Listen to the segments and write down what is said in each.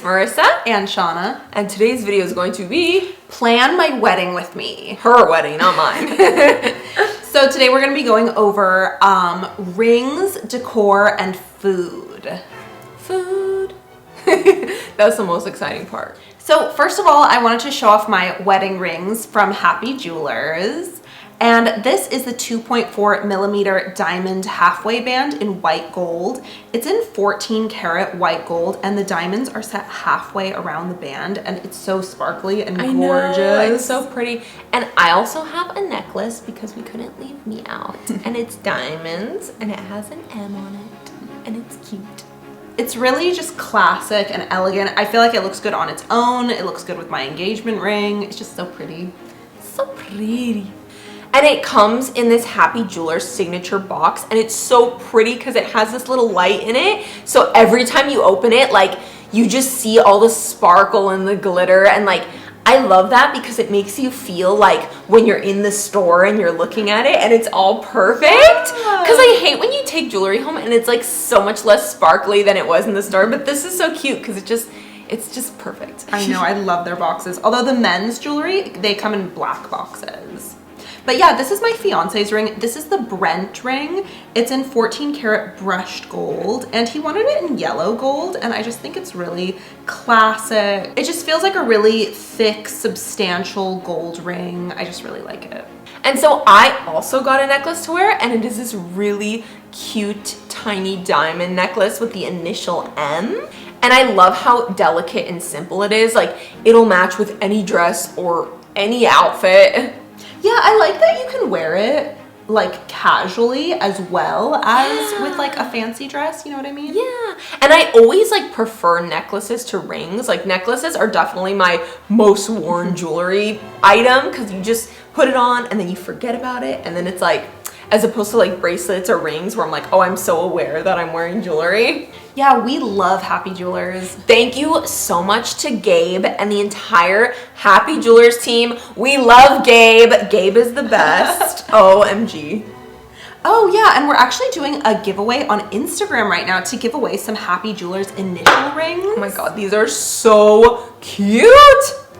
Marissa and Shauna, and today's video is going to be plan my wedding with me. Her wedding, not mine. So today we're going to be going over rings, decor, and food. Food. That's the most exciting part. So first of all, I wanted to show off my wedding rings from Happy Jewelers. And this is the 2.4 millimeter diamond halfway band in white gold. It's in 14 karat white gold, and the diamonds are set halfway around the band, and it's so sparkly and gorgeous. It's so pretty. And I also have a necklace because we couldn't leave me out. And it's diamonds, and it has an M on it, and it's cute. It's really just classic and elegant. I feel like it looks good on its own. It looks good with my engagement ring. It's just so pretty. So pretty. And it comes in this Happy Jewelers signature box, and it's so pretty because it has this little light in it. So every time you open it, like, you just see all the sparkle and the glitter, and like, I love that because it makes you feel like when you're in the store and you're looking at it and it's all perfect. Because I hate when you take jewelry home and it's like so much less sparkly than it was in the store, but this is so cute because it's just perfect. I know, I love their boxes. Although the men's jewelry, they come in black boxes. But yeah, this is my fiance's ring. This is the Brent ring. It's in 14 karat brushed gold, and he wanted it in yellow gold, and I just think it's really classic. It just feels like a really thick, substantial gold ring. I just really like it. And so I also got a necklace to wear, and it is this really cute, tiny diamond necklace with the initial M. And I love how delicate and simple it is. Like, it'll match with any dress or any outfit. Yeah, I like that you can wear it like casually as well as with like a fancy dress, you know what I mean? Yeah. And I always like prefer necklaces to rings. Like, necklaces are definitely my most worn jewelry item because you just put it on and then you forget about it, and then it's like, as opposed to like bracelets or rings where I'm like, oh, I'm so aware that I'm wearing jewelry. Yeah, we love Happy Jewelers. Thank you so much to Gabe and the entire Happy Jewelers team. We love Gabe. Gabe is the best. OMG. Oh yeah, and we're actually doing a giveaway on Instagram right now to give away some Happy Jewelers initial rings. Oh my God, these are so cute.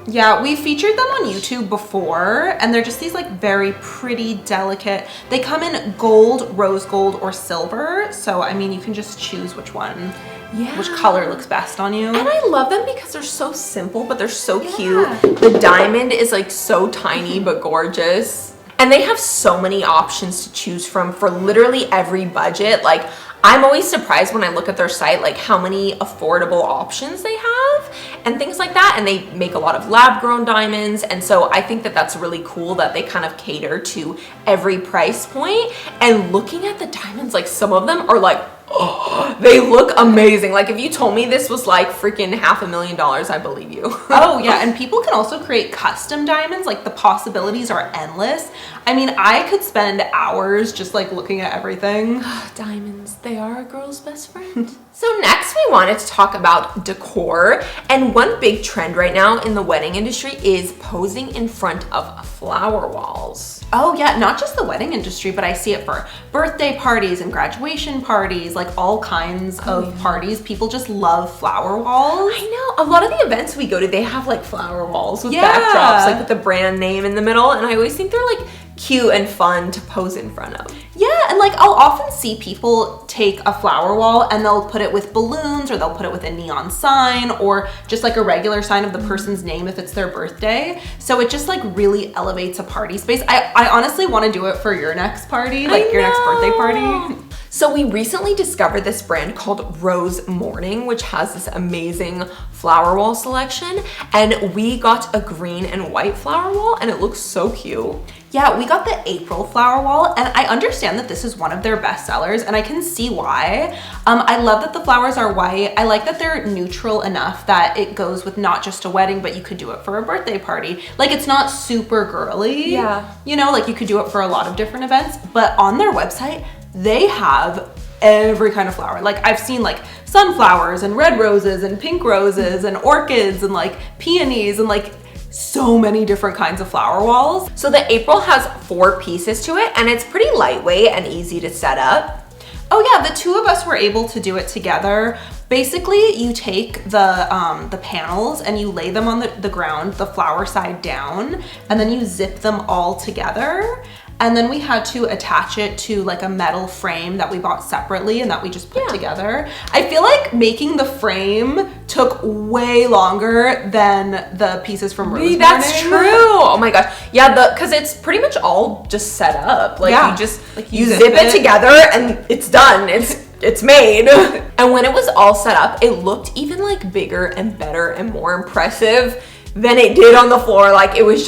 Yeah, we featured them on YouTube before, and they're just these like very pretty, delicate. They come in gold, rose gold, or silver. So, I mean, you can just choose which color looks best on you. And I love them because they're so simple, but they're so cute. The diamond is like so tiny, but gorgeous. And they have so many options to choose from for literally every budget. Like, I'm always surprised when I look at their site, like how many affordable options they have and things like that. And they make a lot of lab grown diamonds. And so I think that that's really cool that they kind of cater to every price point. And looking at the diamonds, like, some of them are like, oh, they look amazing. Like, if you told me this was like freaking $500,000, I believe you. Oh yeah, and people can also create custom diamonds. Like, the possibilities are endless. I mean, I could spend hours just like looking at everything. Diamonds, they are a girl's best friend. So next we wanted to talk about decor, and one big trend right now in the wedding industry is posing in front of flower walls. Oh yeah, not just the wedding industry, but I see it for birthday parties and graduation parties, like all kinds of parties. People just love flower walls. I know, a lot of the events we go to, they have like flower walls with backdrops, like with the brand name in the middle, and I always think they're like cute and fun to pose in front of. Yeah, and like I'll often see people take a flower wall and they'll put it with balloons, or they'll put it with a neon sign, or just like a regular sign of the person's name if it's their birthday. So it just like really elevates a party space. I honestly want to do it for your next party, like your next birthday party. So we recently discovered this brand called Rose Morning, which has this amazing flower wall selection, and we got a green and white flower wall, and it looks so cute. Yeah, we got the April flower wall, and I understand that this is one of their best sellers, and I can see why. I love that the flowers are white. I like that they're neutral enough that it goes with not just a wedding, but you could do it for a birthday party. Like, it's not super girly. Yeah. You know, like you could do it for a lot of different events, but on their website, they have every kind of flower. Like, I've seen like sunflowers and red roses and pink roses and orchids and like peonies and like so many different kinds of flower walls. So the April has 4 pieces to it, and it's pretty lightweight and easy to set up. Oh yeah, the two of us were able to do it together. Basically, you take the panels and you lay them on the ground, the flower side down, and then you zip them all together. And then we had to attach it to like a metal frame that we bought separately and that we just put together. I feel like making the frame took way longer than the pieces from Rose That's true. Oh my gosh. Yeah, because it's pretty much all just set up. Like you just you zip it together and it's done. It's made. And when it was all set up, it looked even like bigger and better and more impressive than it did on the floor. Like it was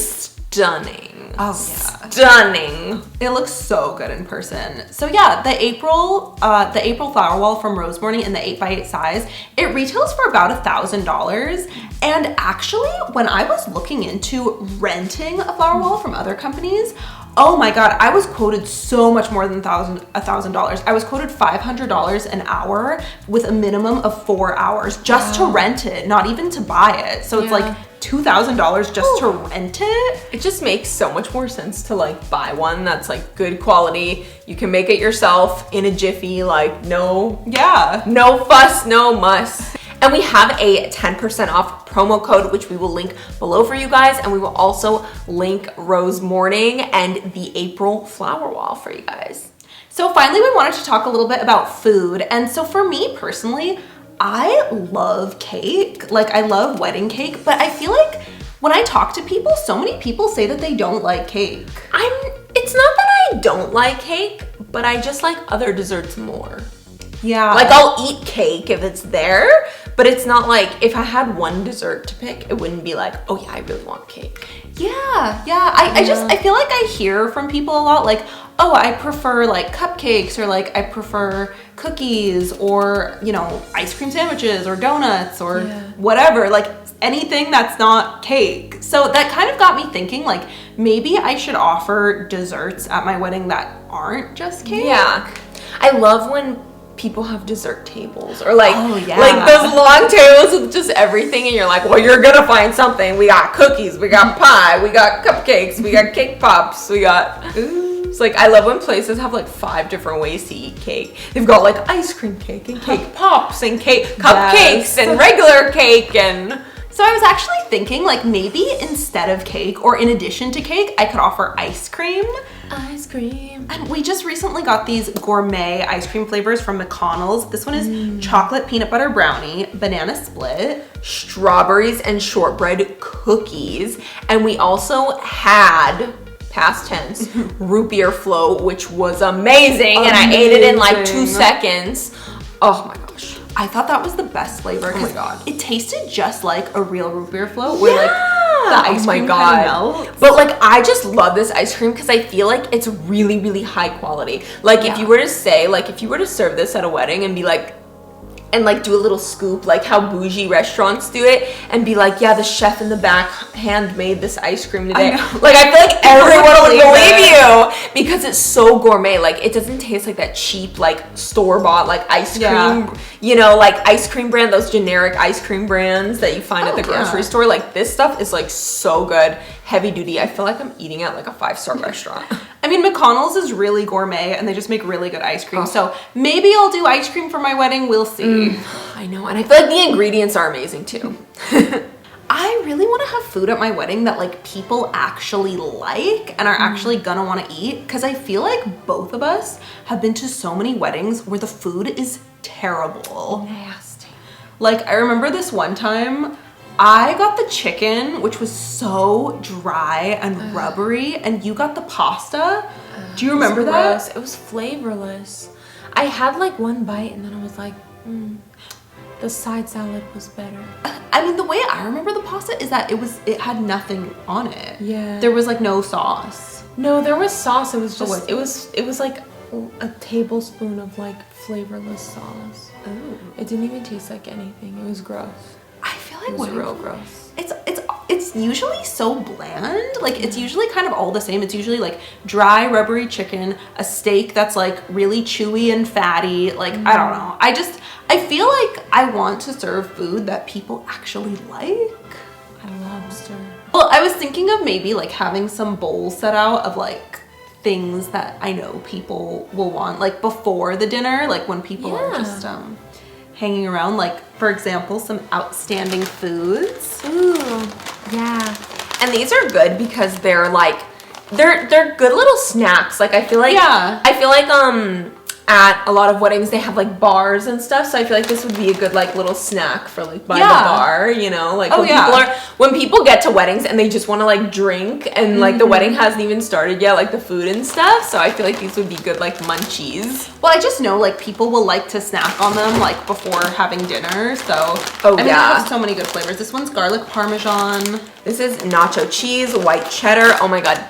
stunning. Oh yeah, stunning. It looks so good in person. So yeah, the April flower wall from Rose Morning in the 8x8 size, it retails for about $1,000. And actually, when I was looking into renting a flower wall from other companies, oh my God, I was quoted so much more than $1,000. I was quoted $500 an hour with a minimum of 4 hours just to rent it, not even to buy it. So it's like $2,000 just to rent it. It just makes so much more sense to like buy one that's like good quality. You can make it yourself in a jiffy, like no fuss, no muss. And we have a 10% off promo code, which we will link below for you guys. And we will also link Rose Morning and the April flower wall for you guys. So finally, we wanted to talk a little bit about food. And so for me personally, I love cake. Like I love wedding cake, but I feel like when I talk to people, so many people say that they don't like cake. It's not that I don't like cake, but I just like other desserts more. Yeah. Like I'll eat cake if it's there, but it's not like if I had one dessert to pick, it wouldn't be like, oh yeah, I really want cake. Yeah. I feel like I hear from people a lot like, oh, I prefer like cupcakes or like I prefer cookies or, you know, ice cream sandwiches or donuts or whatever, like anything that's not cake. So that kind of got me thinking like maybe I should offer desserts at my wedding that aren't just cake. Yeah. I love when people have dessert tables or like like those long tables with just everything and you're like, well, you're gonna find something. We got cookies, we got pie, we got cupcakes, we got cake pops, we got it's like I love when places have like 5 different ways to eat cake. They've got like ice cream cake and cake pops and cake cupcakes and regular cake. And so I was actually thinking like maybe instead of cake or in addition to cake, I could offer ice cream. Ice cream. And we just recently got these gourmet ice cream flavors from McConnell's. This one is chocolate peanut butter brownie, banana split, strawberries and shortbread cookies. And we also had, past tense, root beer float, which was amazing. And I ate it in like 2 seconds. Oh my gosh. I thought that was the best flavor. Oh my God. It tasted just like a real root beer float where like the ice cream kind of melts. But like I just love this ice cream because I feel like it's really, really high quality. Like if you were to say, like if you were to serve this at a wedding and be like, and like do a little scoop, like how bougie restaurants do it, and be like, yeah, the chef in the back hand made this ice cream today. Like I feel like everyone would believe you because it's so gourmet. Like it doesn't taste like that cheap, like store-bought, like ice cream, you know, like ice cream brand, those generic ice cream brands that you find at the grocery store. Like this stuff is like so good, heavy duty. I feel like I'm eating at like a 5-star restaurant. I mean, McConnell's is really gourmet and they just make really good ice cream. So maybe I'll do ice cream for my wedding. We'll see. I know. And I feel like the ingredients are amazing too. I really want to have food at my wedding that like people actually like and are actually gonna want to eat. Cause I feel like both of us have been to so many weddings where the food is terrible. Nasty. Like I remember this one time, I got the chicken, which was so dry and rubbery, and you got the pasta. Do you remember that? It was flavorless. I had like one bite and then I was like, the side salad was better. I mean, the way I remember the pasta is that it had nothing on it. Yeah. There was like no sauce. No, there was sauce. It was just, it was like a tablespoon of like flavorless sauce. Oh. It didn't even taste like anything. It was gross. I feel like It was real gross. It's usually so bland. Like it's usually kind of all the same. It's usually like dry, rubbery chicken, a steak that's like really chewy and fatty. Like I don't know. I feel like I want to serve food that people actually like. Lobster. Well, I was thinking of maybe like having some bowls set out of like things that I know people will want like before the dinner, like when people are just hanging around, like for example, some outstanding foods. Ooh, yeah. And these are good because they're like, they're good little snacks. Like I feel like, at a lot of weddings they have like bars and stuff, so I feel like this would be a good like little snack for like by the bar, you know, like when people get to weddings and they just want to like drink and like the wedding hasn't even started yet, like the food and stuff, so I feel like these would be good like munchies. Well, I just know like people will like to snack on them like before having dinner, so they have so many good flavors. This one's garlic parmesan. This is nacho cheese, white cheddar. Oh my god,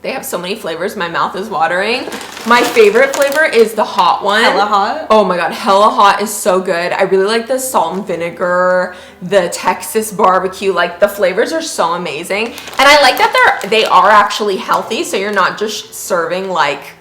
they have so many flavors, my mouth is watering. My favorite flavor is the hot one. Hella hot? Oh my god, hella hot is so good. I really like the salt and vinegar, the Texas barbecue. Like the flavors are so amazing. And I like that they are actually healthy, so you're not just serving like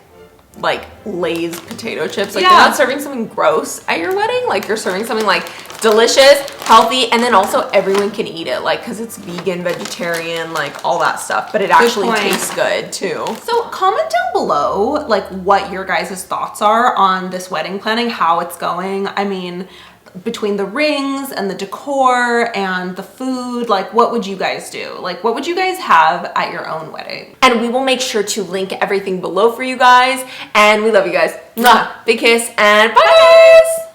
Lay's potato chips. Like you're not serving something gross at your wedding. Like you're serving something like delicious, healthy, and then also everyone can eat it, like because it's vegan, vegetarian, like all that stuff, but it actually tastes good too. So comment down below like what your guys' thoughts are on this wedding planning, how it's going. I mean, between the rings and the decor and the food, like what would you guys do? Like what would you guys have at your own wedding? And we will make sure to link everything below for you guys, and we love you guys. Mwah. Big kiss and bye guys.